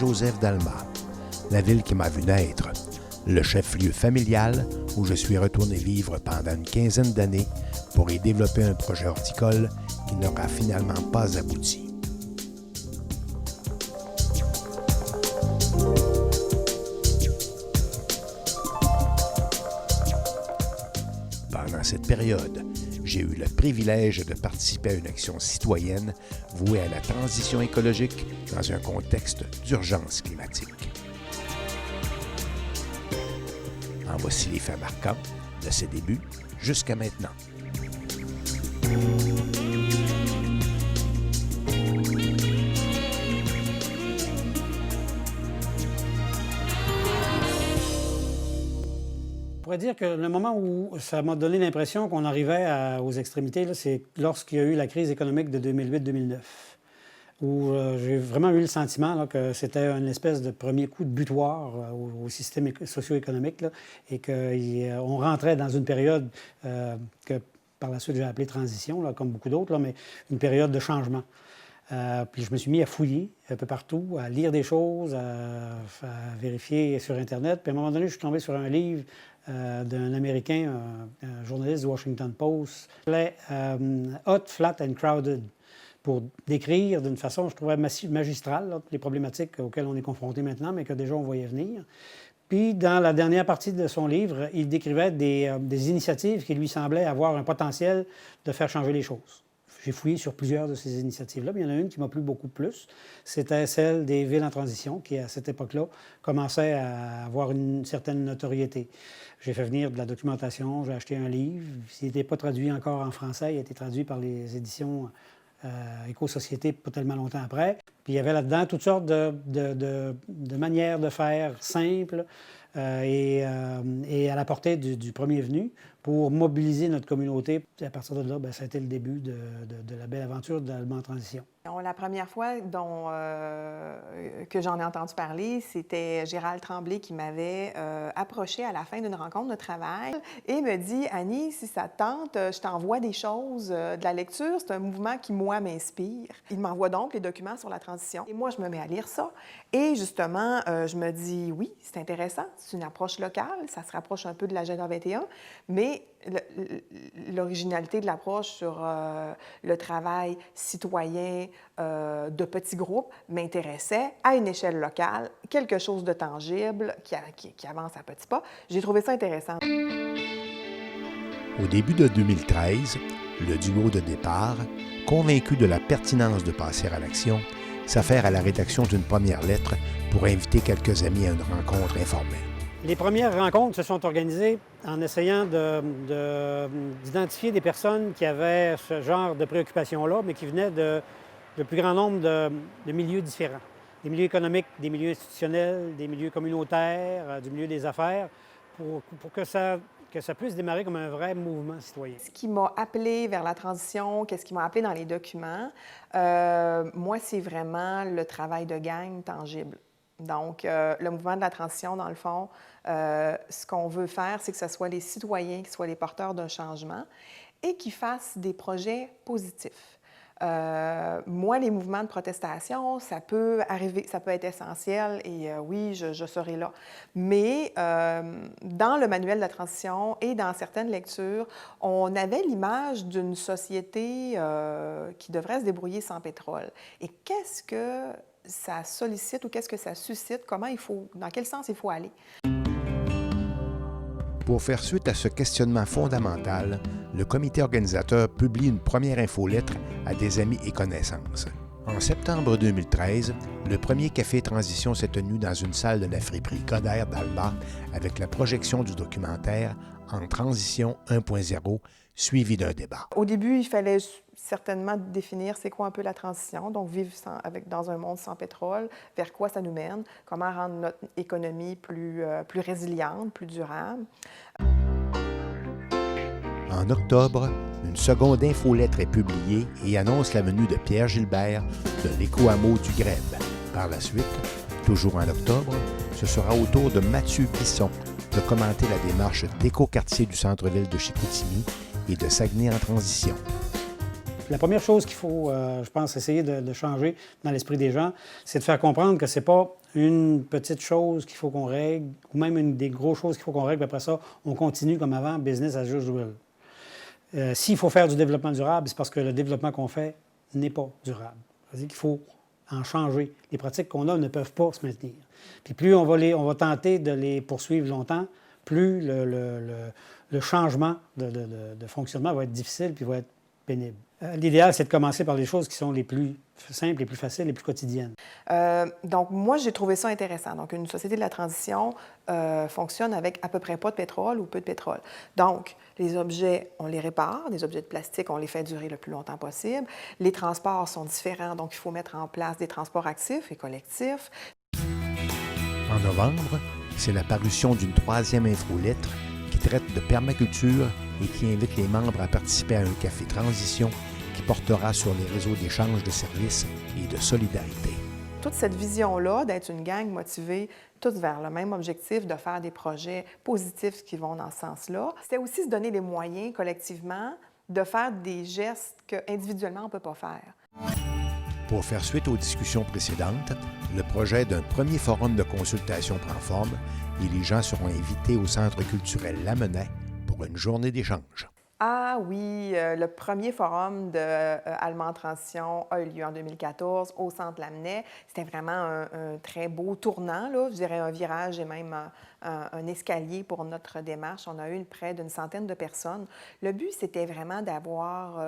Saint-Joseph-d'Alma, la ville qui m'a vu naître, le chef-lieu familial où je suis retourné vivre pendant une quinzaine d'années pour y développer un projet horticole qui n'aura finalement pas abouti. Pendant cette période, j'ai eu le privilège de participer à une action citoyenne vouée à la transition écologique dans un contexte d'urgence climatique. En voici les faits marquants de ses débuts jusqu'à maintenant. On pourrait dire que le moment où ça m'a donné l'impression qu'on arrivait aux extrémités, là, c'est lorsqu'il y a eu la crise économique de 2008-2009, où j'ai vraiment eu le sentiment là, que c'était une espèce de premier coup de butoir au système socio-économique là, et qu'on rentrait dans une période que par la suite j'ai appelée transition, là, comme beaucoup d'autres, là, mais une période de changement. Puis je me suis mis à fouiller un peu partout, à lire des choses, à vérifier sur Internet. Puis à un moment donné, je suis tombé sur un livre d'un Américain, un journaliste du Washington Post, qui s'appelait Hot, Flat and Crowded, pour décrire d'une façon, je trouvais, magistrale là, les problématiques auxquelles on est confronté maintenant, mais que déjà on voyait venir. Puis, dans la dernière partie de son livre, il décrivait des initiatives qui lui semblaient avoir un potentiel de faire changer les choses. J'ai fouillé sur plusieurs de ces initiatives-là, mais il y en a une qui m'a plu beaucoup plus. C'était celle des villes en transition, qui, à cette époque-là, commençait à avoir une certaine notoriété. J'ai fait venir de la documentation, j'ai acheté un livre. S'il n'était pas traduit encore en français, il a été traduit par les éditions Éco-Société pas tellement longtemps après. Puis il y avait là-dedans toutes sortes de manières de faire simples et à la portée du premier venu pour mobiliser notre communauté. Et à partir de là, bien, ça a été le début de la belle aventure d'Alma en transition. La première fois que j'en ai entendu parler, c'était Gérald Tremblay qui m'avait approché à la fin d'une rencontre de travail et me dit « Annie, si ça te tente, je t'envoie des choses, de la lecture. C'est un mouvement qui, moi, m'inspire. » Il m'envoie donc les documents sur la transition. Et moi, je me mets à lire ça. Et justement, je me dis « Oui, c'est intéressant. C'est une approche locale. Ça se rapproche un peu de l'Agenda 21. » Mais l'originalité de l'approche sur le travail citoyen de petits groupes m'intéressait à une échelle locale, quelque chose de tangible qui avance à petits pas. J'ai trouvé ça intéressant. Au début de 2013, le duo de départ, convaincu de la pertinence de passer à l'action, s'affaire à la rédaction d'une première lettre pour inviter quelques amis à une rencontre informelle. Les premières rencontres se sont organisées en essayant d'identifier des personnes qui avaient ce genre de préoccupations-là, mais qui venaient de plus grand nombre de milieux différents. Des milieux économiques, des milieux institutionnels, des milieux communautaires, du milieu des affaires, pour que ça puisse démarrer comme un vrai mouvement citoyen. Ce qui m'a appelé vers la transition, qu'est-ce qui m'a appelé dans les documents, moi, c'est vraiment le travail de gang tangible. Donc, le mouvement de la transition, dans le fond, ce qu'on veut faire, c'est que ce soit les citoyens qui soient les porteurs d'un changement et qui fassent des projets positifs. Moi, les mouvements de protestation, ça peut arriver, ça peut être essentiel et oui, je serai là. Mais dans le manuel de la transition et dans certaines lectures, on avait l'image d'une société qui devrait se débrouiller sans pétrole. Et qu'est-ce que ça sollicite ou qu'est-ce que ça suscite? Dans quel sens il faut aller? Pour faire suite à ce questionnement fondamental, le comité organisateur publie une première infolettre à des amis et connaissances. En septembre 2013, le premier Café Transition s'est tenu dans une salle de la friperie Coderre d'Alma avec la projection du documentaire En transition 1.0, suivi d'un débat. Au début, il fallait certainement définir c'est quoi un peu la transition, donc vivre dans un monde sans pétrole, vers quoi ça nous mène, comment rendre notre économie plus résiliente, plus durable. En octobre, une seconde infolettre est publiée et annonce la venue de Pierre Gilbert de l'éco-hameau du Grèbe. Par la suite, toujours en octobre, ce sera au tour de Mathieu Bisson de commenter la démarche d'éco-quartier du centre-ville de Chicoutimi et de Saguenay en transition. La première chose qu'il faut, je pense, essayer de changer dans l'esprit des gens, c'est de faire comprendre que ce n'est pas une petite chose qu'il faut qu'on règle, ou même une des grosses choses qu'il faut qu'on règle, puis après ça, on continue comme avant, business as usual. S'il faut faire du développement durable, c'est parce que le développement qu'on fait n'est pas durable. C'est-à-dire qu'il faut en changer. Les pratiques qu'on a ne peuvent pas se maintenir. Puis plus on va tenter de les poursuivre longtemps, plus le changement de fonctionnement va être difficile puis va être pénible. L'idéal, c'est de commencer par les choses qui sont les plus simples, les plus faciles, les plus quotidiennes. Donc, moi, j'ai trouvé ça intéressant. Donc, une société de la transition fonctionne avec à peu près pas de pétrole ou peu de pétrole. Donc, les objets, on les répare. Des objets de plastique, on les fait durer le plus longtemps possible. Les transports sont différents, donc il faut mettre en place des transports actifs et collectifs. En novembre, c'est la parution d'une 3e infolettre qui traite de permaculture et qui invite les membres à participer à un café transition qui portera sur les réseaux d'échange de services et de solidarité. Toute cette vision-là d'être une gang motivée, tous vers le même objectif, de faire des projets positifs qui vont dans ce sens-là, c'était aussi se donner les moyens collectivement de faire des gestes qu'individuellement on ne peut pas faire. Pour faire suite aux discussions précédentes, le projet d'un premier forum de consultation prend forme et les gens seront invités au Centre culturel Lamennais pour une journée d'échange. Ah oui, le premier forum de Allemand Transition a eu lieu en 2014 au Centre Lamennais. C'était vraiment un très beau tournant, là, je dirais un virage et même un escalier pour notre démarche. On a eu près d'une centaine de personnes. Le but, c'était vraiment d'avoir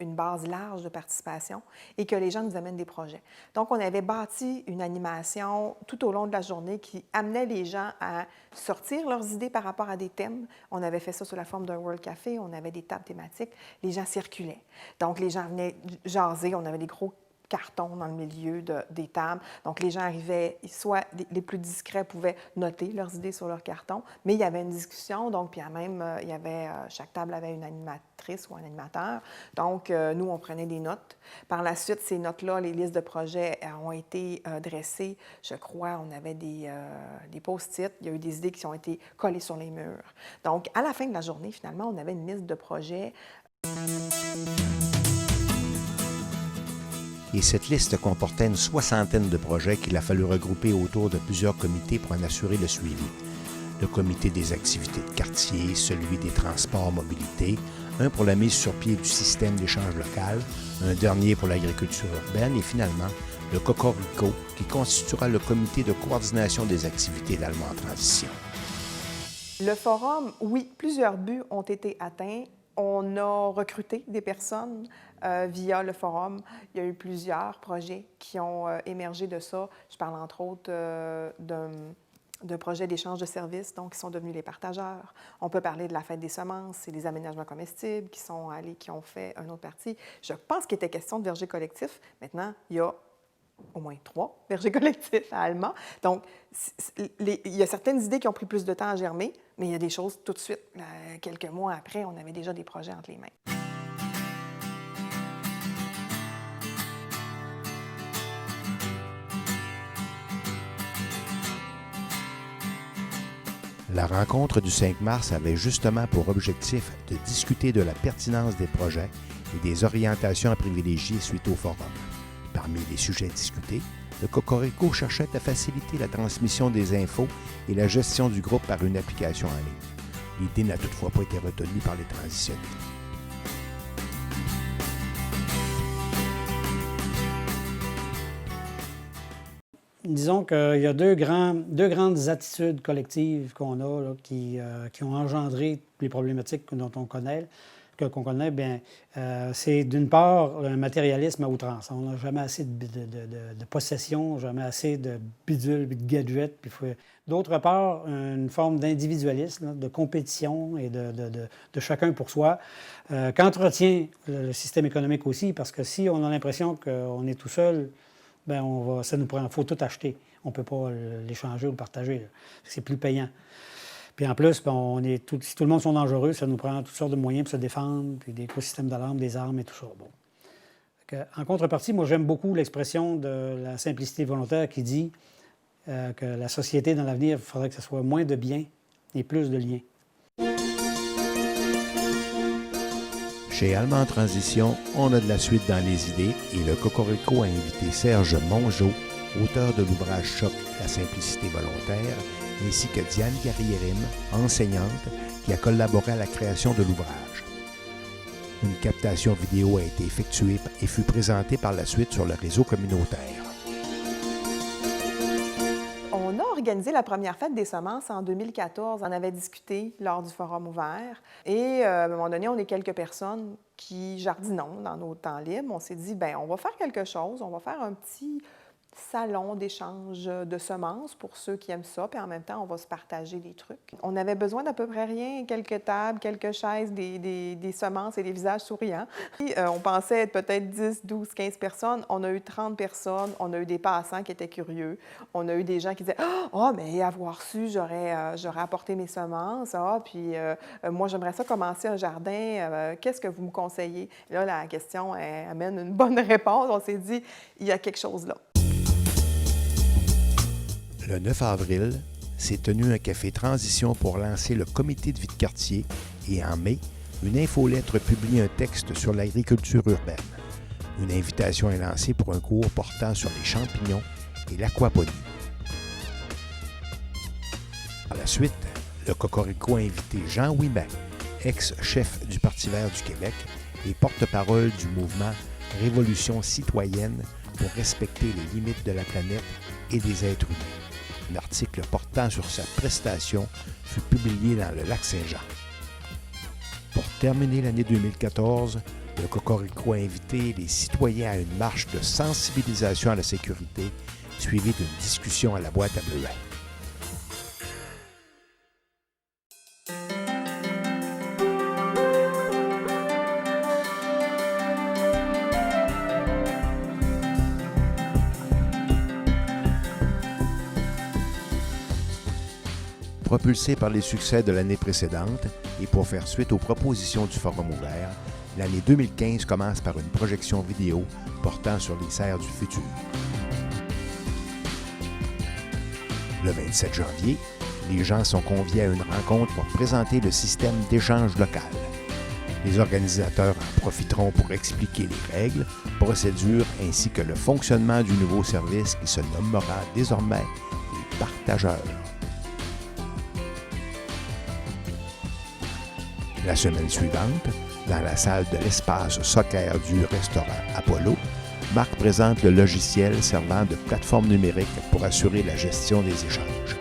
une base large de participation et que les gens nous amènent des projets. Donc, on avait bâti une animation tout au long de la journée qui amenait les gens à sortir leurs idées par rapport à des thèmes. On avait fait ça sous la forme d'un World Café, on avait des tables thématiques, les gens circulaient. Donc, les gens venaient jaser, on avait des gros cartons dans le milieu des tables. Donc, les gens arrivaient, soit les plus discrets pouvaient noter leurs idées sur leur carton, mais il y avait une discussion, donc, puis même, il y avait, chaque table avait une animatrice ou un animateur. Donc, nous, on prenait des notes. Par la suite, ces notes-là, les listes de projets ont été dressées. Je crois, on avait des post-it. Il y a eu des idées qui ont été collées sur les murs. Donc, à la fin de la journée, finalement, on avait une liste de projets. Et cette liste comportait une 60aine de projets qu'il a fallu regrouper autour de plusieurs comités pour en assurer le suivi. Le comité des activités de quartier, celui des transports mobilité, un pour la mise sur pied du système d'échange local, un dernier pour l'agriculture urbaine et finalement le Cocorico qui constituera le comité de coordination des activités d'Allemand en transition. Le forum, oui, plusieurs buts ont été atteints. On a recruté des personnes via le forum. Il y a eu plusieurs projets qui ont émergé de ça. Je parle entre autres d'un projet d'échange de services, donc qui sont devenus les partageurs. On peut parler de la fête des semences et des aménagements comestibles qui ont fait une autre partie. Je pense qu'il était question de vergers collectifs. Maintenant, il y a au moins 3 vergers collectifs à Allemand. Donc, il y a certaines idées qui ont pris plus de temps à germer, mais il y a des choses tout de suite. Quelques mois après, on avait déjà des projets entre les mains. La rencontre du 5 mars avait justement pour objectif de discuter de la pertinence des projets et des orientations à privilégier suite au forum. Parmi les sujets discutés, le Cocorico cherchait à faciliter la transmission des infos et la gestion du groupe par une application en ligne. L'idée n'a toutefois pas été retenue par les transitionnaires. Disons qu'il y a deux grandes attitudes collectives qu'on a là, qui ont engendré les problématiques qu'on connaît. Bien, c'est d'une part un matérialisme à outrance. On n'a jamais assez de possession, jamais assez de bidules, de gadgets. D'autre part, une forme d'individualisme, là, de compétition et de chacun pour soi, qu'entretient le système économique aussi, parce que si on a l'impression qu'on est tout seul, bien, ça nous prend, faut tout acheter. On ne peut pas l'échanger ou le partager. Là. C'est plus payant. Puis en plus, si tout le monde sont dangereux, ça nous prend toutes sortes de moyens pour se défendre, puis des systèmes d'alarme, des armes et tout ça. Bon. En contrepartie, moi, j'aime beaucoup l'expression de la simplicité volontaire qui dit que la société, dans l'avenir, il faudrait que ce soit moins de biens et plus de liens. Chez Allemand Transition, on a de la suite dans les idées et le Cocorico a invité Serge Mongeau, auteur de l'ouvrage Choc, la simplicité volontaire, ainsi que Diane Carriérim, enseignante, qui a collaboré à la création de l'ouvrage. Une captation vidéo a été effectuée et fut présentée par la suite sur le réseau communautaire. On a organisé la première fête des semences en 2014. On avait discuté lors du forum ouvert. Et à un moment donné, on est quelques personnes qui jardinons dans nos temps libres. On s'est dit, bien, on va faire quelque chose. On va faire un petit salon d'échange de semences pour ceux qui aiment ça. Puis en même temps, on va se partager des trucs. On avait besoin d'à peu près rien, quelques tables, quelques chaises, des semences et des visages souriants. Puis, on pensait être peut-être 10, 12, 15 personnes. On a eu 30 personnes. On a eu des passants qui étaient curieux. On a eu des gens qui disaient « Ah, mais avoir su, j'aurais apporté mes semences. Ah, puis moi, j'aimerais ça commencer un jardin. Qu'est-ce que vous me conseillez? » Là, la question elle amène une bonne réponse. On s'est dit « Il y a quelque chose là. » Le 9 avril, s'est tenu un café transition pour lancer le comité de vie de quartier et en mai, une infolettre publie un texte sur l'agriculture urbaine. Une invitation est lancée pour un cours portant sur les champignons et l'aquaponie. Par la suite, le Cocorico a invité Jean Ouimet, ex-chef du Parti vert du Québec et porte-parole du mouvement Révolution citoyenne pour respecter les limites de la planète et des êtres humains. Un article portant sur sa prestation fut publié dans le Lac-Saint-Jean. Pour terminer l'année 2014, le Cocorico a invité les citoyens à une marche de sensibilisation à la sécurité, suivie d'une discussion à la boîte à bleuets. Propulsé par les succès de l'année précédente et pour faire suite aux propositions du Forum ouvert, l'année 2015 commence par une projection vidéo portant sur les serres du futur. Le 27 janvier, les gens sont conviés à une rencontre pour présenter le système d'échange local. Les organisateurs en profiteront pour expliquer les règles, procédures ainsi que le fonctionnement du nouveau service qui se nommera désormais les partageurs. La semaine suivante, dans la salle de l'espace soccer du restaurant Apollo, Marc présente le logiciel servant de plateforme numérique pour assurer la gestion des échanges.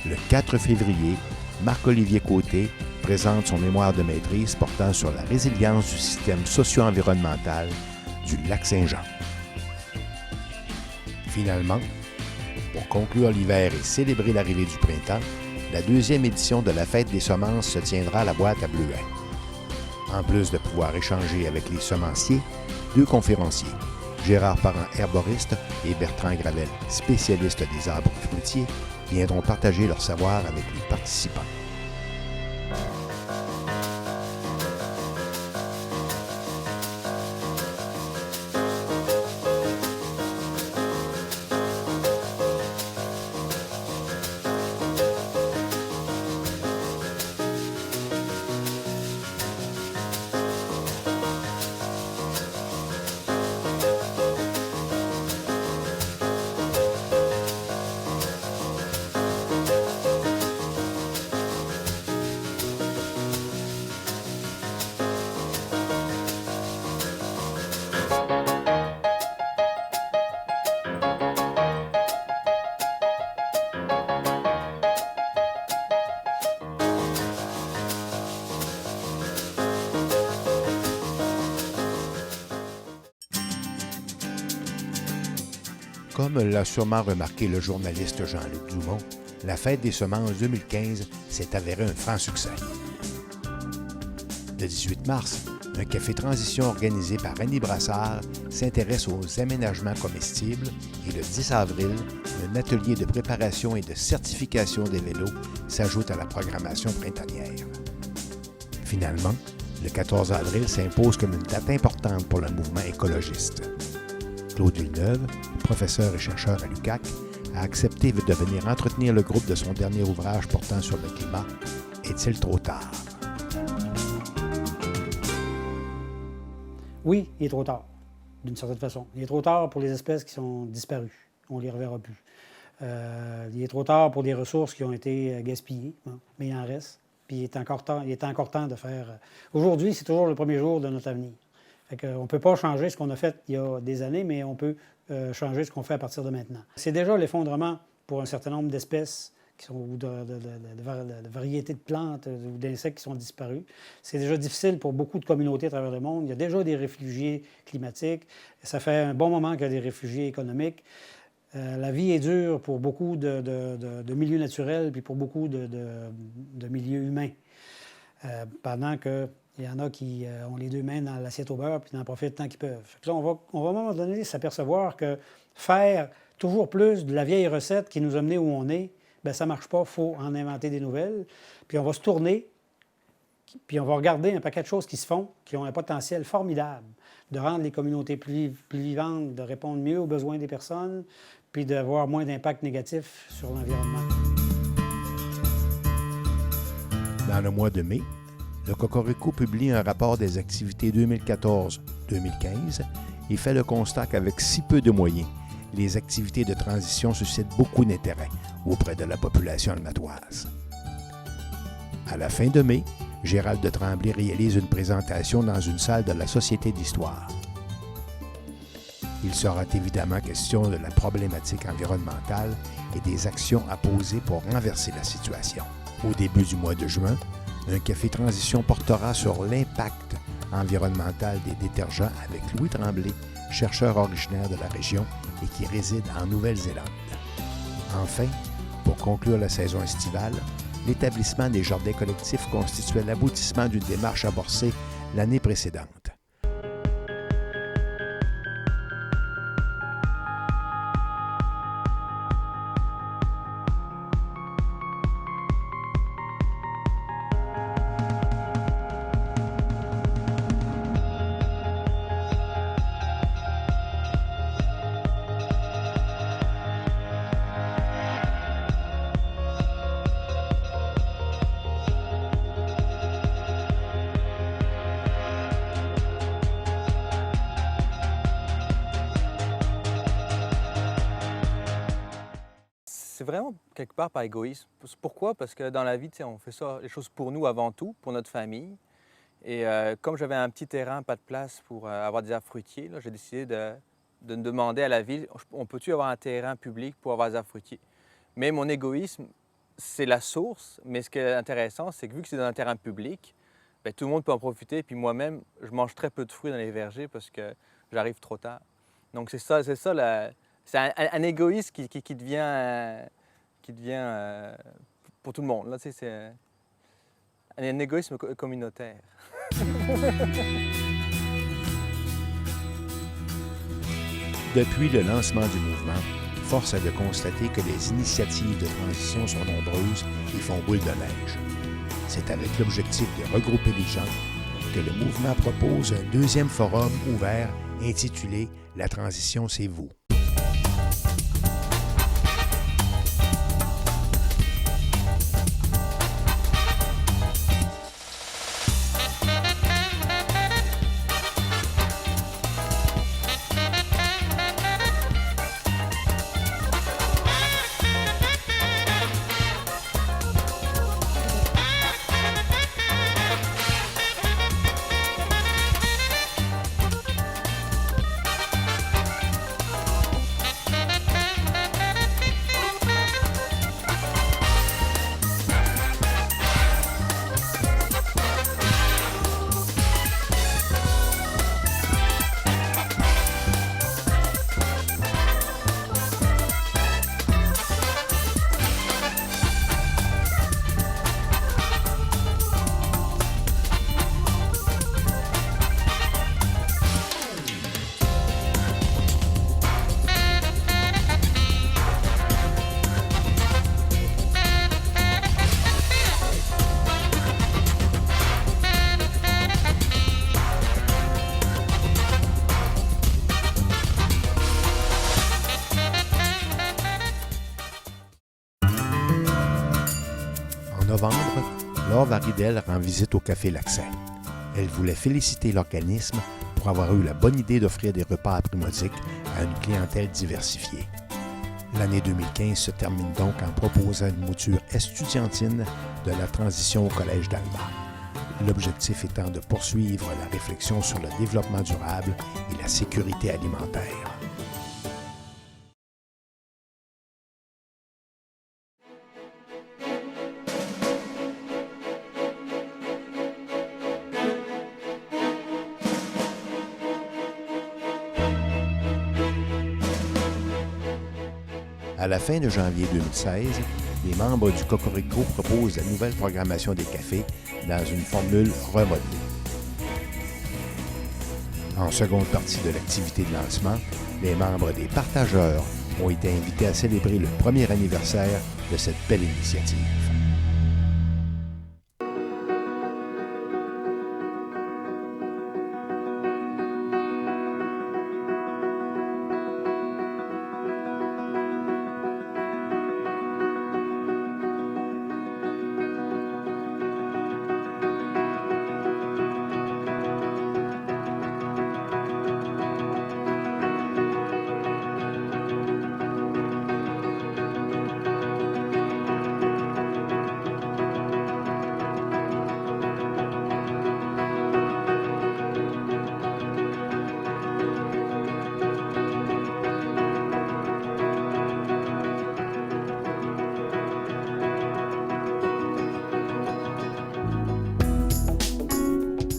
Le 4 février, Marc-Olivier Côté présente son mémoire de maîtrise portant sur la résilience du système socio-environnemental du Lac-Saint-Jean. Finalement, pour conclure l'hiver et célébrer l'arrivée du printemps, la deuxième édition de la Fête des semences se tiendra à la boîte à bleuets. En plus de pouvoir échanger avec les semenciers, deux conférenciers, Gérard Parent, herboriste, et Bertrand Gravel, spécialiste des arbres fruitiers, viendront partager leur savoir avec les participants. Comme l'a sûrement remarqué le journaliste Jean-Luc Dumont, la Fête des semences 2015 s'est avérée un franc succès. Le 18 mars, un café transition organisé par Annie Brassard s'intéresse aux aménagements comestibles et le 10 avril, un atelier de préparation et de certification des vélos s'ajoute à la programmation printanière. Finalement, le 14 avril s'impose comme une date importante pour le mouvement écologiste. Claude Villeneuve, professeur et chercheur à l'UQAC, a accepté de venir entretenir le groupe de son dernier ouvrage portant sur le climat « Est-il trop tard ?» Oui, il est trop tard, d'une certaine façon. Il est trop tard pour les espèces qui sont disparues. On ne les reverra plus. Il est trop tard pour des ressources qui ont été gaspillées, hein, mais il en reste. Puis il est encore temps de faire... Aujourd'hui, c'est toujours le premier jour de notre avenir. Fait qu'on ne peut pas changer ce qu'on a fait il y a des années, mais on peut changer ce qu'on fait à partir de maintenant. C'est déjà l'effondrement pour un certain nombre d'espèces ou de variétés de plantes ou d'insectes qui sont disparus. C'est déjà difficile pour beaucoup de communautés à travers le monde. Il y a déjà des réfugiés climatiques. Ça fait un bon moment qu'il y a des réfugiés économiques. La vie est dure pour beaucoup de milieux naturels puis pour beaucoup de milieux humains. Pendant qu'il y en a qui ont les deux mains dans l'assiette au beurre puis n'en profitent tant qu'ils peuvent. Là, on va à un moment donné s'apercevoir que faire toujours plus de la vieille recette qui nous a menés où on est, bien, ça ne marche pas. Il faut en inventer des nouvelles. Puis on va se tourner, puis on va regarder un paquet de choses qui se font, qui ont un potentiel formidable de rendre les communautés plus vivantes, de répondre mieux aux besoins des personnes, puis d'avoir moins d'impact négatif sur l'environnement. Dans le mois de mai, le Cocorico publie un rapport des activités 2014-2015 et fait le constat qu'avec si peu de moyens, les activités de transition suscitent beaucoup d'intérêt auprès de la population almatoise. À la fin de mai, Gérald de Tremblay réalise une présentation dans une salle de la Société d'histoire. Il sera évidemment question de la problématique environnementale et des actions à poser pour renverser la situation. Au début du mois de juin, un café transition portera sur l'impact environnemental des détergents avec Louis Tremblay, chercheur originaire de la région et qui réside en Nouvelle-Zélande. Enfin, pour conclure la saison estivale, l'établissement des jardins collectifs constituait l'aboutissement d'une démarche amorcée l'année précédente. C'est vraiment quelque part par égoïsme. Pourquoi? Parce que dans la vie, on fait ça, les choses pour nous avant tout, pour notre famille. Et comme j'avais un petit terrain, pas de place pour avoir des arbres fruitiers, j'ai décidé de demander à la ville, on peut-tu avoir un terrain public pour avoir des arbres fruitiers? Mais mon égoïsme, c'est la source. Mais ce qui est intéressant, c'est que vu que c'est dans un terrain public, bien, tout le monde peut en profiter. Puis moi-même, je mange très peu de fruits dans les vergers parce que j'arrive trop tard. Donc c'est ça c'est un égoïsme qui devient pour tout le monde. Là, c'est un égoïsme communautaire. Depuis le lancement du mouvement, force est de constater que les initiatives de transition sont nombreuses et font boule de neige. C'est avec l'objectif de regrouper les gens que le mouvement propose un deuxième forum ouvert intitulé « La transition, c'est vous ». Laure Varidel rend visite au Café L'Accent. Elle voulait féliciter l'organisme pour avoir eu la bonne idée d'offrir des repas à prix modique à une clientèle diversifiée. L'année 2015 se termine donc en proposant une mouture estudiantine de la transition au Collège d'Alma. L'objectif étant de poursuivre la réflexion sur le développement durable et la sécurité alimentaire. À la fin de janvier 2016, les membres du Cocorico proposent la nouvelle programmation des cafés dans une formule remodelée. En seconde partie de l'activité de lancement, les membres des partageurs ont été invités à célébrer le premier anniversaire de cette belle initiative.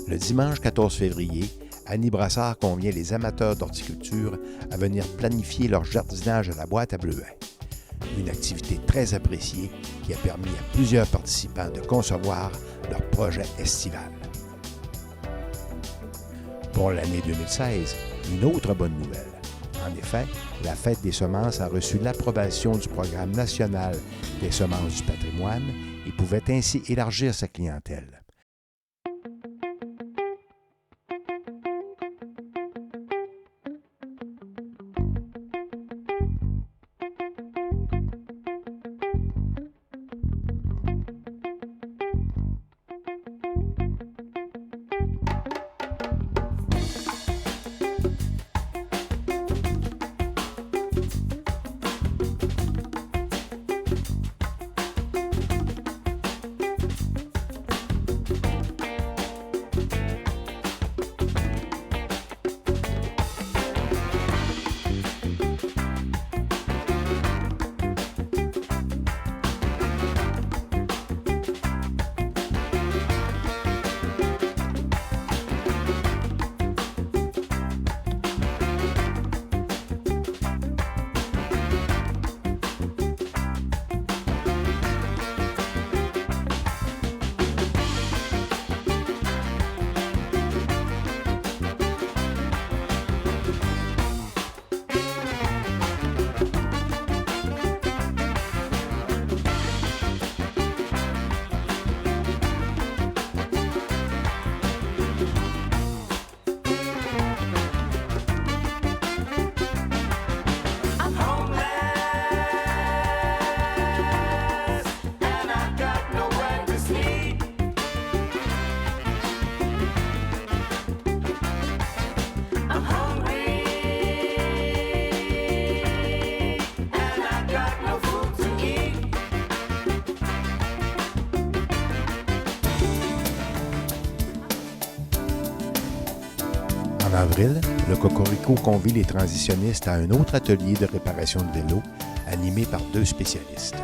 Le dimanche 14 février, Annie Brassard convient les amateurs d'horticulture à venir planifier leur jardinage à la boîte à bleuets. Une activité très appréciée qui a permis à plusieurs participants de concevoir leur projet estival. Pour l'année 2016, une autre bonne nouvelle. En effet, la Fête des semences a reçu l'approbation du Programme national des semences du patrimoine et pouvait ainsi élargir sa clientèle. En avril, le Cocorico convie les transitionnistes à un autre atelier de réparation de vélos animé par 2 spécialistes.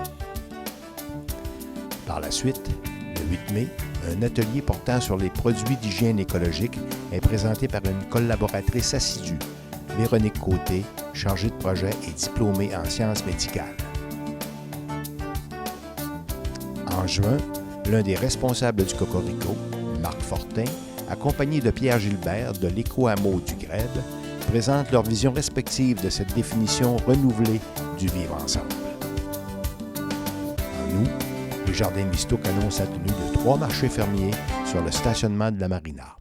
Par la suite, le 8 mai, un atelier portant sur les produits d'hygiène écologique est présenté par une collaboratrice assidue, Véronique Côté, chargée de projet et diplômée en sciences médicales. En juin, l'un des responsables du Cocorico, Marc Fortin, accompagné de Pierre Gilbert de l'éco-hameau du Grève, présentent leur vision respective de cette définition renouvelée du vivre ensemble. En août, les Jardins Mistook annoncent la tenue de 3 marchés fermiers sur le stationnement de la marina.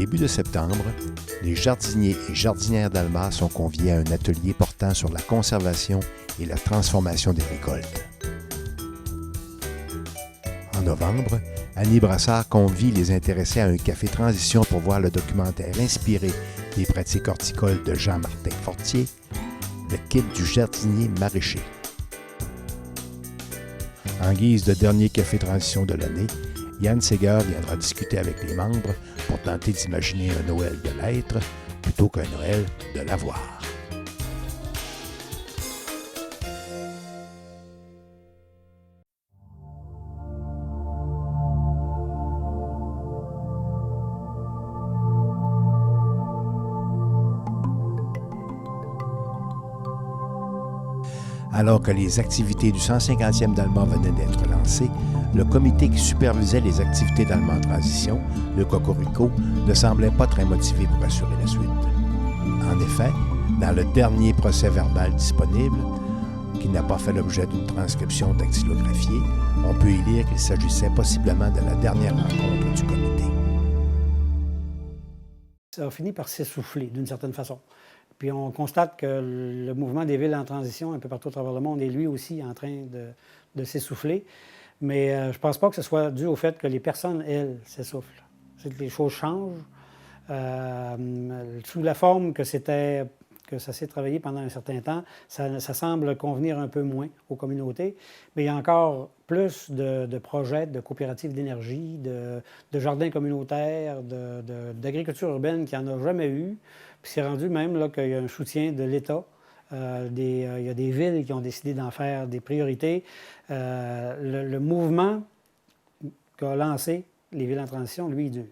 début de septembre, les jardiniers et jardinières d'Alma sont conviés à un atelier portant sur la conservation et la transformation des récoltes. En novembre, Annie Brassard convie les intéressés à un café transition pour voir le documentaire inspiré des pratiques horticoles de Jean-Martin Fortier, le kit du jardinier maraîcher. En guise de dernier café transition de l'année, Yann Seger viendra discuter avec les membres pour tenter d'imaginer un Noël de l'être plutôt qu'un Noël de l'avoir. Alors que les activités du 150e d'Alma venaient d'être lancées, le comité qui supervisait les activités d'Alma en transition, le Cocorico, ne semblait pas très motivé pour assurer la suite. En effet, dans le dernier procès-verbal disponible, qui n'a pas fait l'objet d'une transcription dactylographiée, on peut y lire qu'il s'agissait possiblement de la dernière rencontre du comité. Ça a fini par s'essouffler d'une certaine façon. Puis on constate que le mouvement des villes en transition un peu partout à travers le monde est lui aussi en train de s'essouffler. Mais je ne pense pas que ce soit dû au fait que les personnes, elles, s'essoufflent. C'est que les choses changent. Sous la forme que ça s'est travaillé pendant un certain temps, ça semble convenir un peu moins aux communautés. Mais il y a encore plus de projets, de coopératives d'énergie, de jardins communautaires, d'agriculture urbaine qu'il n'y en a jamais eu. Puis c'est rendu même là, qu'il y a un soutien de l'État. Il y a des villes qui ont décidé d'en faire des priorités. Le mouvement qu'a lancé les villes en transition, lui, il dure.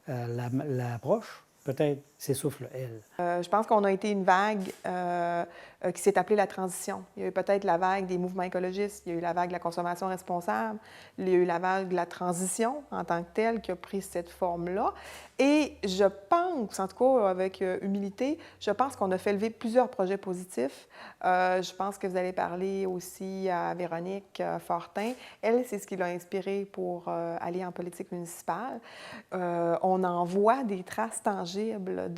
L'approche, peut-être, s'essouffle, elle. Je pense qu'on a été une vague qui s'est appelée la transition. Il y a eu peut-être la vague des mouvements écologistes, il y a eu la vague de la consommation responsable, il y a eu la vague de la transition en tant que telle qui a pris cette forme-là. Et je pense, en tout cas avec humilité, je pense qu'on a fait lever plusieurs projets positifs. Je pense que vous allez parler aussi à Véronique Fortin. Elle, c'est ce qui l'a inspirée pour aller en politique municipale. On en voit des traces tangibles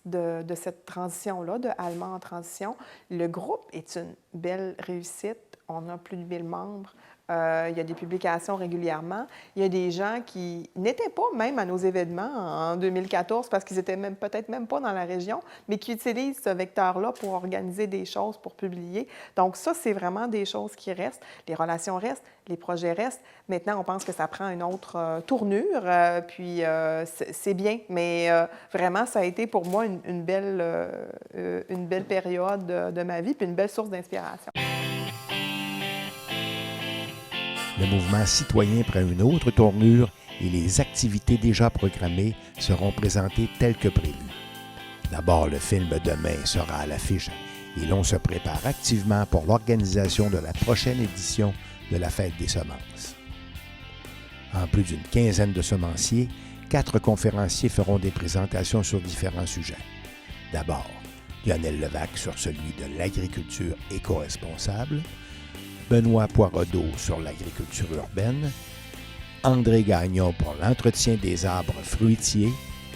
de cette transition-là, de Alma en transition. Le groupe est une belle réussite. On a plus de 1000 membres. Il y a des publications régulièrement. Il y a des gens qui n'étaient pas même à nos événements en 2014 parce qu'ils n'étaient peut-être même pas dans la région, mais qui utilisent ce vecteur-là pour organiser des choses, pour publier. Donc ça, c'est vraiment des choses qui restent. Les relations restent, les projets restent. Maintenant, on pense que ça prend une autre tournure, puis c'est bien. Mais vraiment, ça a été pour moi une belle période de ma vie, puis une belle source d'inspiration. Le mouvement citoyen prend une autre tournure et les activités déjà programmées seront présentées telles que prévues. D'abord, le film Demain sera à l'affiche et l'on se prépare activement pour l'organisation de la prochaine édition de la Fête des semences. En plus d'une quinzaine de semenciers, 4 conférenciers feront des présentations sur différents sujets. D'abord, Lionel Levac sur celui de l'agriculture éco-responsable, Benoît Poiredeau sur l'agriculture urbaine, André Gagnon pour l'entretien des arbres fruitiers,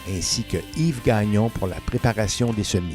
ainsi que Yves Gagnon pour la préparation des semis.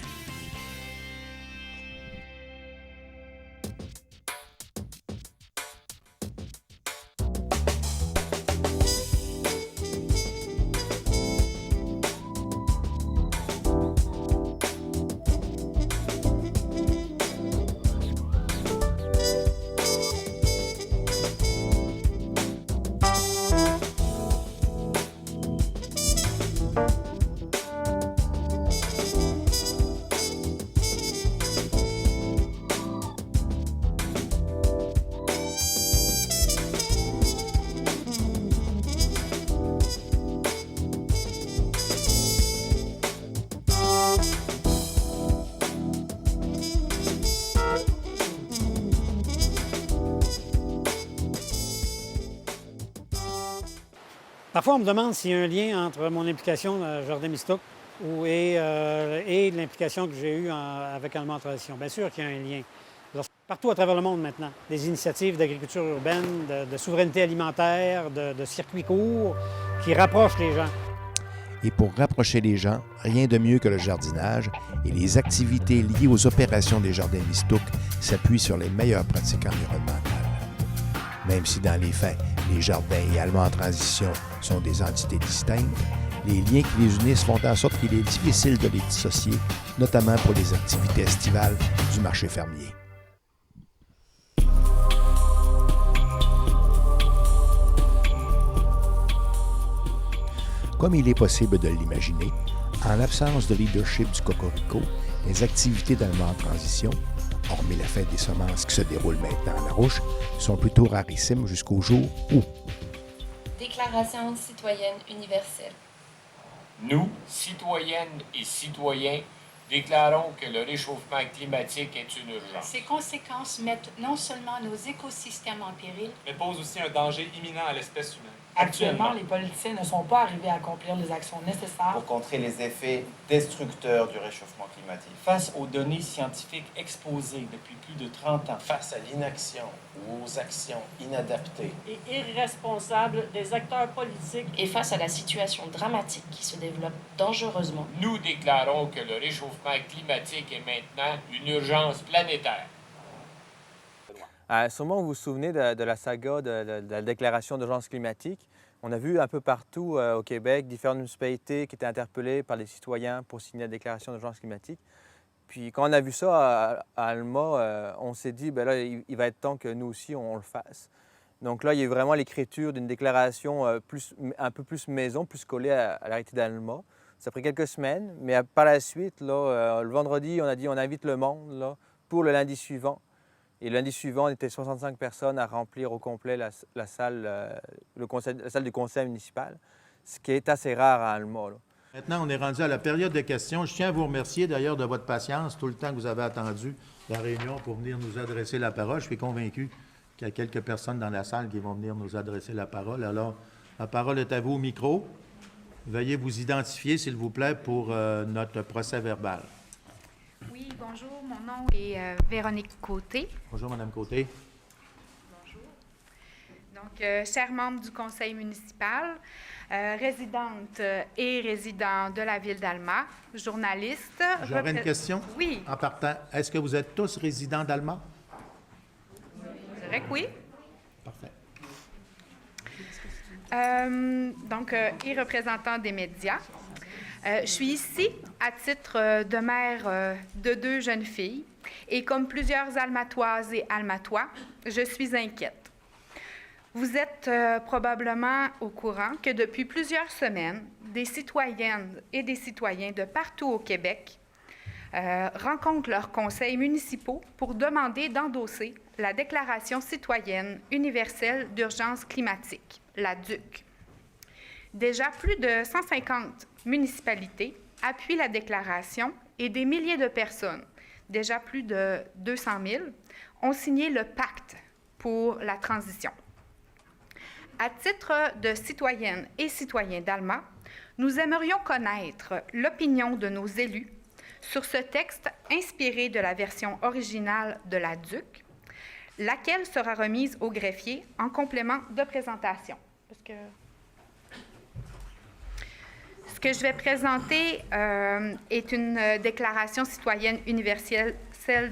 Parfois, on me demande s'il y a un lien entre mon implication dans Jardin Mistook et l'implication que j'ai eue avec Alma en transition. Bien sûr qu'il y a un lien. Partout à travers le monde maintenant, des initiatives d'agriculture urbaine, de souveraineté alimentaire, de circuits courts, qui rapproche les gens. Et pour rapprocher les gens, rien de mieux que le jardinage et les activités liées aux opérations des jardins Mistook s'appuient sur les meilleures pratiques environnementales. Même si dans les faits, les jardins et Alma en transition sont des entités distinctes, les liens qui les unissent font en sorte qu'il est difficile de les dissocier, notamment pour les activités estivales du marché fermier. Comme il est possible de l'imaginer, en l'absence de leadership du Cocorico, les activités d'Alma en transition, hormis la fête des semences qui se déroule maintenant à La Rouche, sont plutôt rarissimes jusqu'au jour où... Déclaration citoyenne universelle. Nous, citoyennes et citoyens, déclarons que le réchauffement climatique est une urgence. Ces conséquences mettent non seulement nos écosystèmes en péril, mais posent aussi un danger imminent à l'espèce humaine. Actuellement, les politiciens ne sont pas arrivés à accomplir les actions nécessaires pour contrer les effets destructeurs du réchauffement climatique. Face aux données scientifiques exposées depuis plus de 30 ans, face à l'inaction ou aux actions inadaptées et irresponsables des acteurs politiques et face à la situation dramatique qui se développe dangereusement, nous déclarons que le réchauffement climatique est maintenant une urgence planétaire. Sûrement vous vous souvenez de la saga de la déclaration d'urgence climatique. On a vu un peu partout au Québec différentes municipalités qui étaient interpellées par les citoyens pour signer la déclaration d'urgence climatique. Puis quand on a vu ça à Alma, on s'est dit, bien là, il va être temps que nous aussi, on le fasse. Donc là, il y a eu vraiment l'écriture d'une déclaration un peu plus maison, plus collée à l'arrêté d'Alma. Ça a pris quelques semaines, mais par la suite, là, le vendredi, on a dit on invite le monde là, pour le lundi suivant. Et le lundi suivant, on était 65 personnes à remplir au complet la salle du conseil municipal, ce qui est assez rare à Alma. Là. Maintenant, on est rendu à la période de questions. Je tiens à vous remercier d'ailleurs de votre patience, tout le temps que vous avez attendu la réunion pour venir nous adresser la parole. Je suis convaincu qu'il y a quelques personnes dans la salle qui vont venir nous adresser la parole. Alors, la parole est à vous au micro. Veuillez vous identifier, s'il vous plaît, pour notre procès verbal. Oui, bonjour. Mon nom est Véronique Côté. Bonjour, Mme Côté. Bonjour. Donc, chers membres du conseil municipal, résidente et résident de la ville d'Alma, journaliste. J'aurais une question. Oui. En partant, est-ce que vous êtes tous résidents d'Alma? Je dirais que oui. Parfait. Et représentant des médias. Je suis ici à titre de mère de 2 jeunes filles et comme plusieurs Almatoises et Almatois, je suis inquiète. Vous êtes probablement au courant que depuis plusieurs semaines, des citoyennes et des citoyens de partout au Québec rencontrent leurs conseils municipaux pour demander d'endosser la Déclaration citoyenne universelle d'urgence climatique, la DUC. Déjà plus de 150 municipalités appuient la déclaration et des milliers de personnes, déjà plus de 200 000, ont signé le pacte pour la transition. À titre de citoyennes et citoyens d'Alma, nous aimerions connaître l'opinion de nos élus sur ce texte inspiré de la version originale de la DUC, laquelle sera remise au greffier en complément de présentation. Ce que je vais présenter est une déclaration citoyenne universelle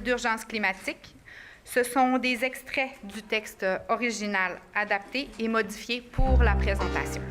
d'urgence climatique. Ce sont des extraits du texte original adaptés et modifiés pour la présentation.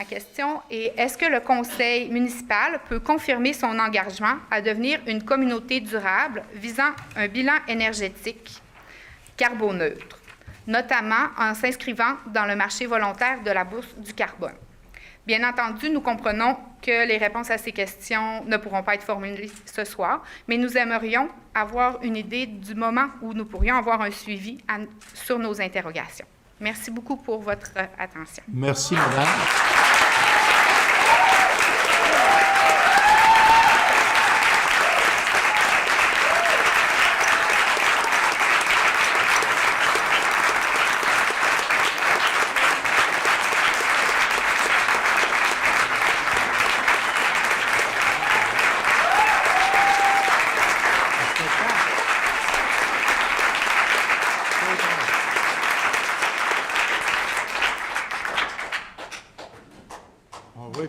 question est, est-ce que le conseil municipal peut confirmer son engagement à devenir une communauté durable visant un bilan énergétique carboneutre, notamment en s'inscrivant dans le marché volontaire de la bourse du carbone? Bien entendu, nous comprenons que les réponses à ces questions ne pourront pas être formulées ce soir, mais nous aimerions avoir une idée du moment où nous pourrions avoir un suivi sur nos interrogations. Merci beaucoup pour votre attention. Merci, madame.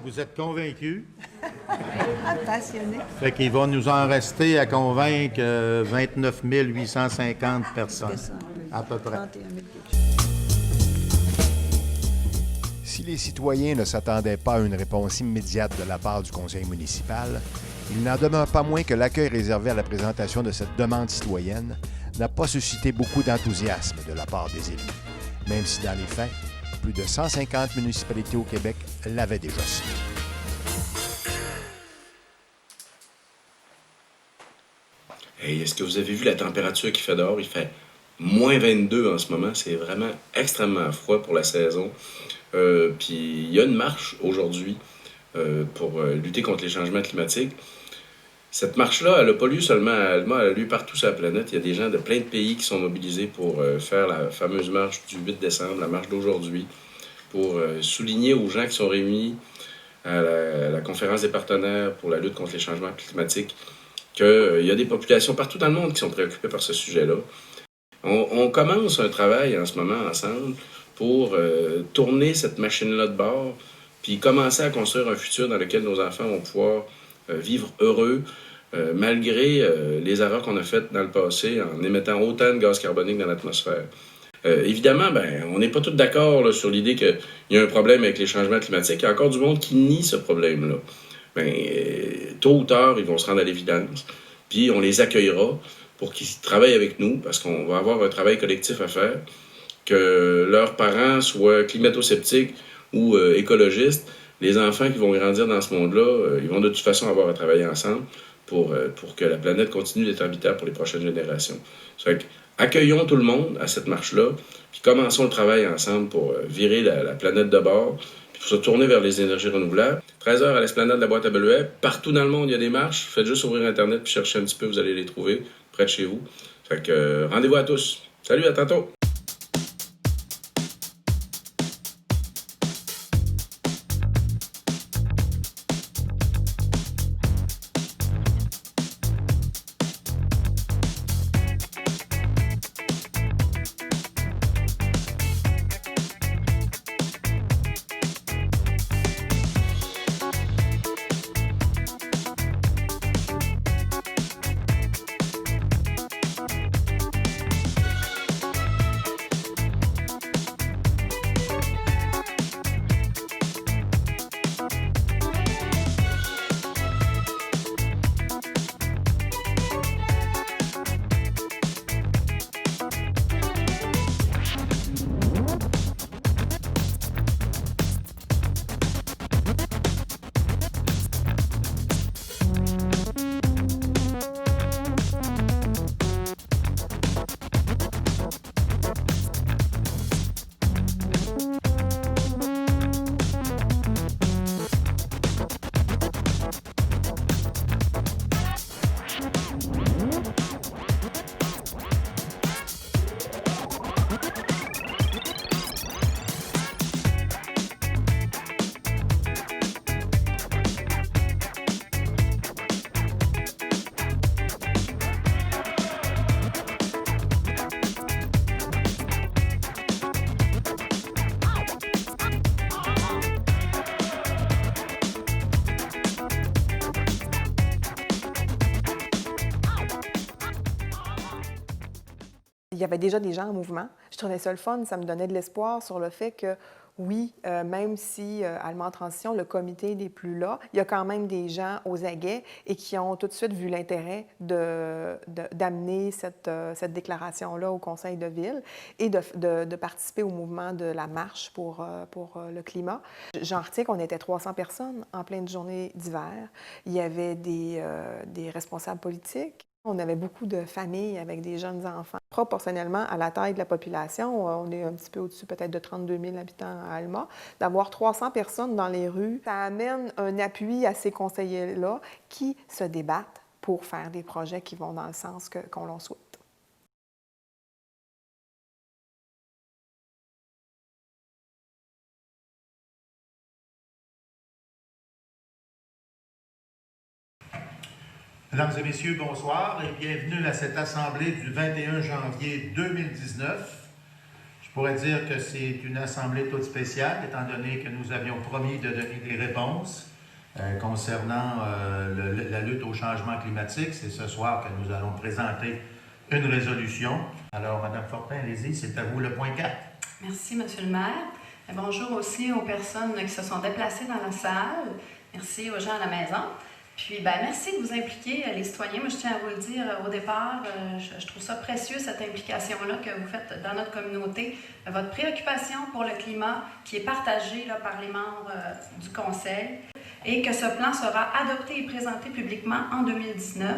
Vous êtes convaincus? Passionné. Fait qu'il va nous en rester à convaincre 29 850 personnes, à peu près. Si les citoyens ne s'attendaient pas à une réponse immédiate de la part du conseil municipal, il n'en demeure pas moins que l'accueil réservé à la présentation de cette demande citoyenne n'a pas suscité beaucoup d'enthousiasme de la part des élus, même si dans les faits, plus de 150 municipalités au Québec l'avaient déjà signé. Hey, est-ce que vous avez vu la température qu'il fait dehors? Il fait moins 22 en ce moment. C'est vraiment extrêmement froid pour la saison. Puis il y a une marche aujourd'hui pour lutter contre les changements climatiques. Cette marche-là, elle n'a pas lieu seulement à Alma, elle a lieu partout sur la planète. Il y a des gens de plein de pays qui sont mobilisés pour faire la fameuse marche du 8 décembre, la marche d'aujourd'hui, pour souligner aux gens qui sont réunis à la conférence des partenaires pour la lutte contre les changements climatiques qu'il y a des populations partout dans le monde qui sont préoccupées par ce sujet-là. On commence un travail en ce moment ensemble pour tourner cette machine-là de bord, puis commencer à construire un futur dans lequel nos enfants vont pouvoir vivre heureux, malgré les erreurs qu'on a faites dans le passé en émettant autant de gaz carbonique dans l'atmosphère. Évidemment, on n'est pas tous d'accord là, sur l'idée qu'il y a un problème avec les changements climatiques. Il y a encore du monde qui nie ce problème-là. Tôt ou tard, ils vont se rendre à l'évidence, puis on les accueillera pour qu'ils travaillent avec nous, parce qu'on va avoir un travail collectif à faire, que leurs parents soient climato-sceptiques ou écologistes. Les enfants qui vont grandir dans ce monde-là, ils vont de toute façon avoir à travailler ensemble pour que la planète continue d'être habitable pour les prochaines générations. Ça fait accueillons tout le monde à cette marche-là, puis commençons le travail ensemble pour virer la planète de bord, puis pour se tourner vers les énergies renouvelables. 13h à l'esplanade de la Boîte à Beluet. Partout dans le monde, il y a des marches. Faites juste ouvrir Internet puis chercher un petit peu, vous allez les trouver près de chez vous. Fait que rendez-vous à tous. Salut, à tantôt! Il y avait déjà des gens en mouvement. Je trouvais ça le fun, ça me donnait de l'espoir sur le fait que oui, même si Allemand Transition, le comité n'est plus là, il y a quand même des gens aux aguets et qui ont tout de suite vu l'intérêt d'amener cette déclaration-là au Conseil de ville et de participer au mouvement de la marche pour le climat. J'en retiens qu'on était 300 personnes en pleine journée d'hiver. Il y avait des responsables politiques. On avait beaucoup de familles avec des jeunes enfants. Proportionnellement à la taille de la population, on est un petit peu au-dessus peut-être de 32 000 habitants à Alma. D'avoir 300 personnes dans les rues, ça amène un appui à ces conseillers-là qui se débattent pour faire des projets qui vont dans le sens qu'on l'on souhaite. Mesdames et messieurs, bonsoir et bienvenue à cette assemblée du 21 janvier 2019. Je pourrais dire que c'est une assemblée toute spéciale, étant donné que nous avions promis de donner des réponses concernant la lutte au changement climatique. C'est ce soir que nous allons présenter une résolution. Alors, Mme Fortin, allez-y, c'est à vous le point 4. Merci, M. le maire. Bonjour aussi aux personnes qui se sont déplacées dans la salle. Merci aux gens à la maison. Puis, merci de vous impliquer, les citoyens. Moi, je tiens à vous le dire au départ, je trouve ça précieux, cette implication-là que vous faites dans notre communauté. Votre préoccupation pour le climat qui est partagée là, par les membres du Conseil et que ce plan sera adopté et présenté publiquement en 2019.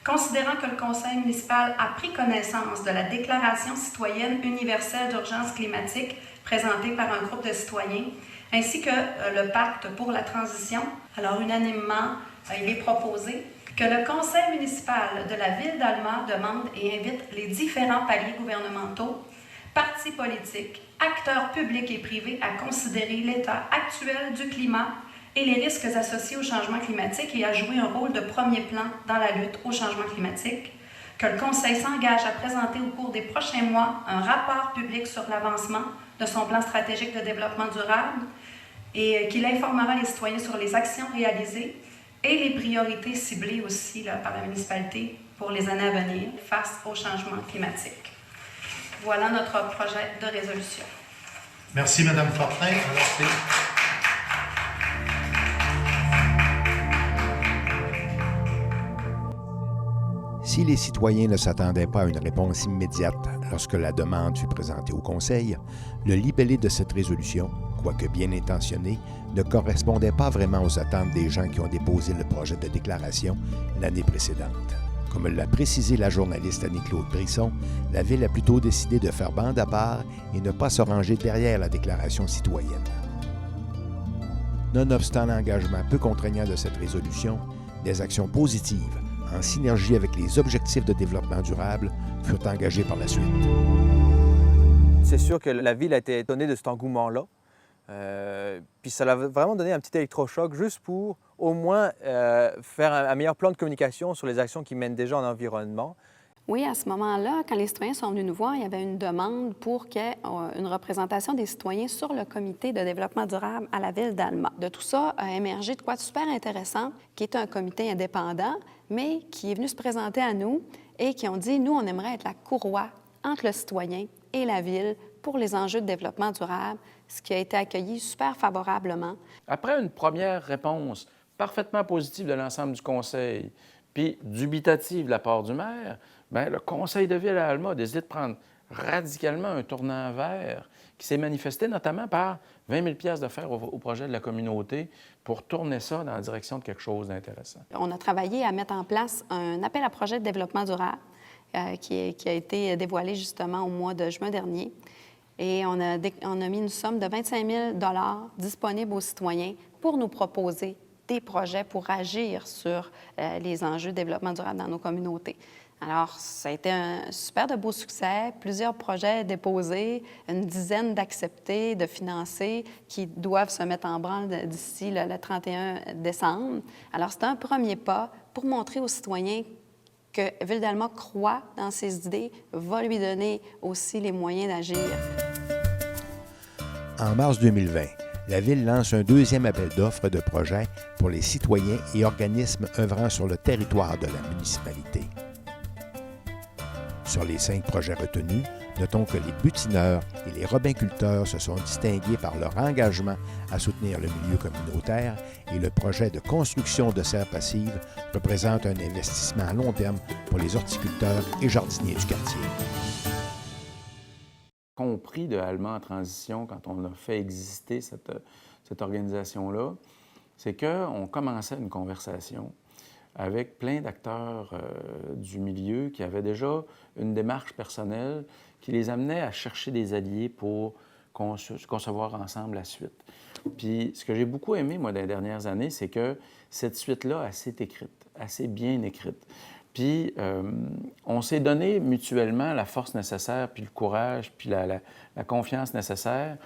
Considérant que le Conseil municipal a pris connaissance de la Déclaration citoyenne universelle d'urgence climatique présentée par un groupe de citoyens, ainsi que le pacte pour la transition. Alors, unanimement, il est proposé que le conseil municipal de la ville d'Alma demande et invite les différents paliers gouvernementaux, partis politiques, acteurs publics et privés à considérer l'état actuel du climat et les risques associés au changement climatique et à jouer un rôle de premier plan dans la lutte au changement climatique, que le conseil s'engage à présenter au cours des prochains mois un rapport public sur l'avancement de son plan stratégique de développement durable et qu'il informera les citoyens sur les actions réalisées et les priorités ciblées aussi là, par la municipalité pour les années à venir face au changement climatique. Voilà notre projet de résolution. Merci, Mme Fortin. Si les citoyens ne s'attendaient pas à une réponse immédiate lorsque la demande fut présentée au Conseil, le libellé de cette résolution, quoique bien intentionné, ne correspondait pas vraiment aux attentes des gens qui ont déposé le projet de déclaration l'année précédente. Comme l'a précisé la journaliste Annie-Claude Brisson, la Ville a plutôt décidé de faire bande à part et ne pas se ranger derrière la déclaration citoyenne. Nonobstant l'engagement peu contraignant de cette résolution, des actions positives en synergie avec les objectifs de développement durable, furent engagés par la suite. C'est sûr que la Ville a été étonnée de cet engouement-là. Puis ça l'a vraiment donné un petit électrochoc juste pour au moins faire un meilleur plan de communication sur les actions qu'ils mènent déjà en environnement. Oui, à ce moment-là, quand les citoyens sont venus nous voir, il y avait une demande pour qu'il y ait une représentation des citoyens sur le comité de développement durable à la Ville d'Alma. De tout ça a émergé de quoi de super intéressant, qui est un comité indépendant, mais qui est venu se présenter à nous et qui ont dit, nous, on aimerait être la courroie entre le citoyen et la Ville pour les enjeux de développement durable, ce qui a été accueilli super favorablement. Après une première réponse parfaitement positive de l'ensemble du conseil, puis dubitative de la part du maire, bien, le conseil de ville à Alma a décidé de prendre radicalement un tournant vert qui s'est manifesté notamment par 20 000 $ de faire au projet de la communauté pour tourner ça dans la direction de quelque chose d'intéressant. On a travaillé à mettre en place un appel à projet de développement durable qui a été dévoilé justement au mois de juin dernier. Et on a mis une somme de 25 000 $ disponible aux citoyens pour nous proposer des projets pour agir sur les enjeux de développement durable dans nos communautés. Alors, ça a été un super de beau succès, plusieurs projets déposés, une dizaine d'acceptés, de financés qui doivent se mettre en branle d'ici le 31 décembre. Alors, c'est un premier pas pour montrer aux citoyens que Ville d'Alma croit dans ses idées, va lui donner aussi les moyens d'agir. En mars 2020, la Ville lance un deuxième appel d'offres de projets pour les citoyens et organismes œuvrant sur le territoire de la municipalité. Sur les 5 projets retenus, notons que les butineurs et les robinculteurs se sont distingués par leur engagement à soutenir le milieu communautaire et le projet de construction de serres passives représente un investissement à long terme pour les horticulteurs et jardiniers du quartier. Compris de Allemand en transition quand on a fait exister cette organisation-là, c'est qu'on commençait une conversation avec plein d'acteurs du milieu qui avaient déjà une démarche personnelle qui les amenait à chercher des alliés pour concevoir ensemble la suite. Puis ce que j'ai beaucoup aimé, moi, dans les dernières années, c'est que cette suite-là s'est écrite, assez bien écrite. Puis on s'est donné mutuellement la force nécessaire, puis le courage, puis la confiance nécessaire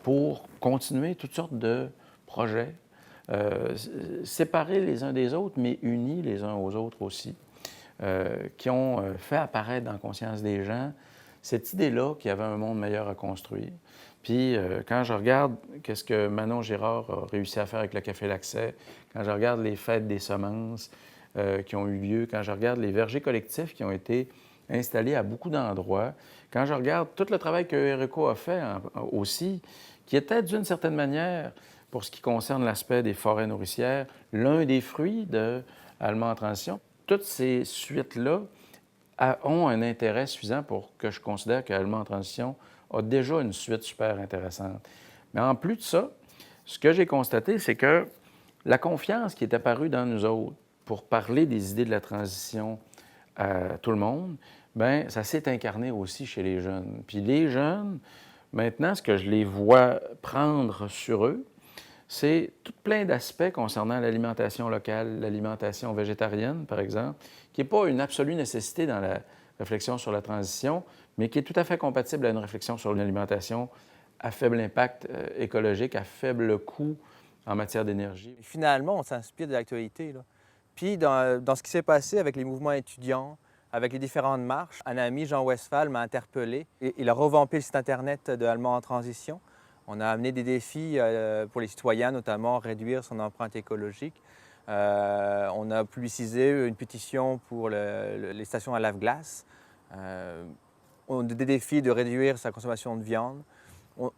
pour continuer toutes sortes de projets, séparés les uns des autres, mais unis les uns aux autres aussi, qui ont fait apparaître dans la conscience des gens cette idée-là qu'il y avait un monde meilleur à construire. Puis quand je regarde qu'est-ce que Manon Girard a réussi à faire avec le Café L'Accès, quand je regarde les fêtes des semences qui ont eu lieu, quand je regarde les vergers collectifs qui ont été installés à beaucoup d'endroits, quand je regarde tout le travail que Eureka a fait aussi, qui était d'une certaine manière, pour ce qui concerne l'aspect des forêts nourricières, l'un des fruits de Allemand en transition. Toutes ces suites-là ont un intérêt suffisant pour que je considère que Allemand en transition a déjà une suite super intéressante. Mais en plus de ça, ce que j'ai constaté, c'est que la confiance qui est apparue dans nous autres pour parler des idées de la transition à tout le monde, bien, ça s'est incarné aussi chez les jeunes. Puis les jeunes, maintenant, ce que je les vois prendre sur eux, c'est tout plein d'aspects concernant l'alimentation locale, l'alimentation végétarienne, par exemple, qui n'est pas une absolue nécessité dans la réflexion sur la transition, mais qui est tout à fait compatible à une réflexion sur une alimentation à faible impact écologique, à faible coût en matière d'énergie. Finalement, on s'inspire de l'actualité, là. Puis dans ce qui s'est passé avec les mouvements étudiants, avec les différentes marches, un ami, Jean Westphal, m'a interpellé. Il a revampé le site Internet de Allemand en transition. On a amené des défis pour les citoyens, notamment réduire son empreinte écologique. On a publicisé une pétition pour les stations à lave-glace. On a des défis de réduire sa consommation de viande.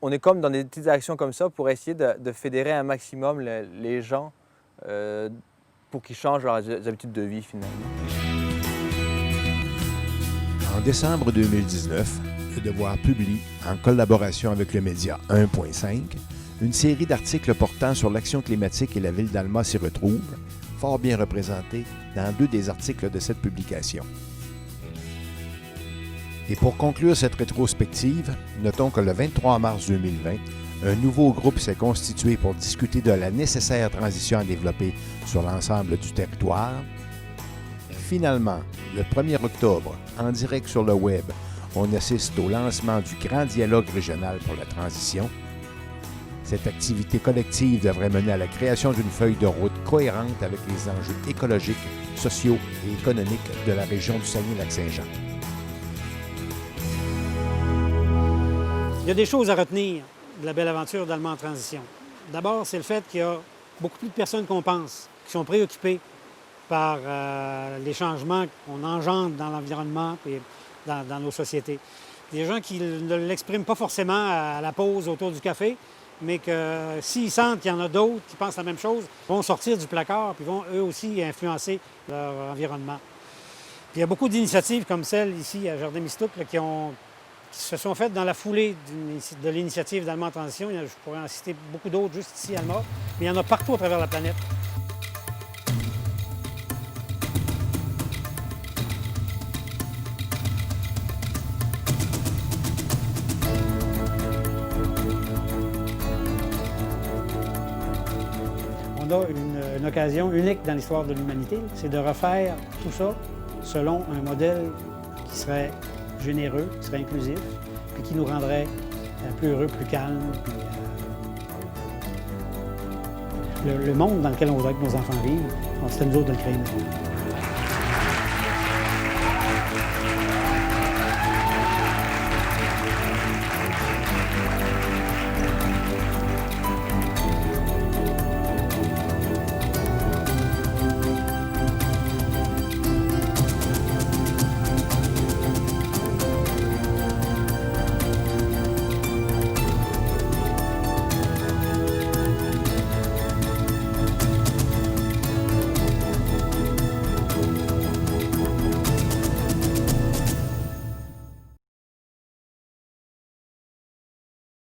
On est comme dans des petites actions comme ça pour essayer de fédérer un maximum les gens pour qu'ils changent leurs habitudes de vie, finalement. En décembre 2019, Le Devoir publie, en collaboration avec le média 1.5, une série d'articles portant sur l'action climatique et la ville d'Alma s'y retrouve, fort bien représentée dans 2 des articles de cette publication. Et pour conclure cette rétrospective, notons que le 23 mars 2020, un nouveau groupe s'est constitué pour discuter de la nécessaire transition à développer sur l'ensemble du territoire. Finalement, le 1er octobre, en direct sur le web, on assiste au lancement du Grand Dialogue régional pour la transition. Cette activité collective devrait mener à la création d'une feuille de route cohérente avec les enjeux écologiques, sociaux et économiques de la région du Saguenay-Lac-Saint-Jean. Il y a des choses à retenir de la belle aventure d'Allemand en transition. D'abord, c'est le fait qu'il y a beaucoup plus de personnes qu'on pense qui sont préoccupées par les changements qu'on engendre dans l'environnement et dans nos sociétés. Des gens qui ne l'expriment pas forcément à la pause autour du café, mais que s'ils sentent qu'il y en a d'autres qui pensent la même chose, vont sortir du placard puis vont eux aussi influencer leur environnement. Puis il y a beaucoup d'initiatives comme celle ici à Jardin-Mistouk qui se sont faites dans la foulée de l'initiative d'Allemand en transition. Je pourrais en citer beaucoup d'autres juste ici à Alma, mais il y en a partout à travers la planète. On a une occasion unique dans l'histoire de l'humanité, c'est de refaire tout ça selon un modèle qui serait généreux, qui serait inclusif, puis qui nous rendrait plus heureux, plus calme. Puis, le monde dans lequel on voudrait que nos enfants vivent, c'est à nous autres de le créer.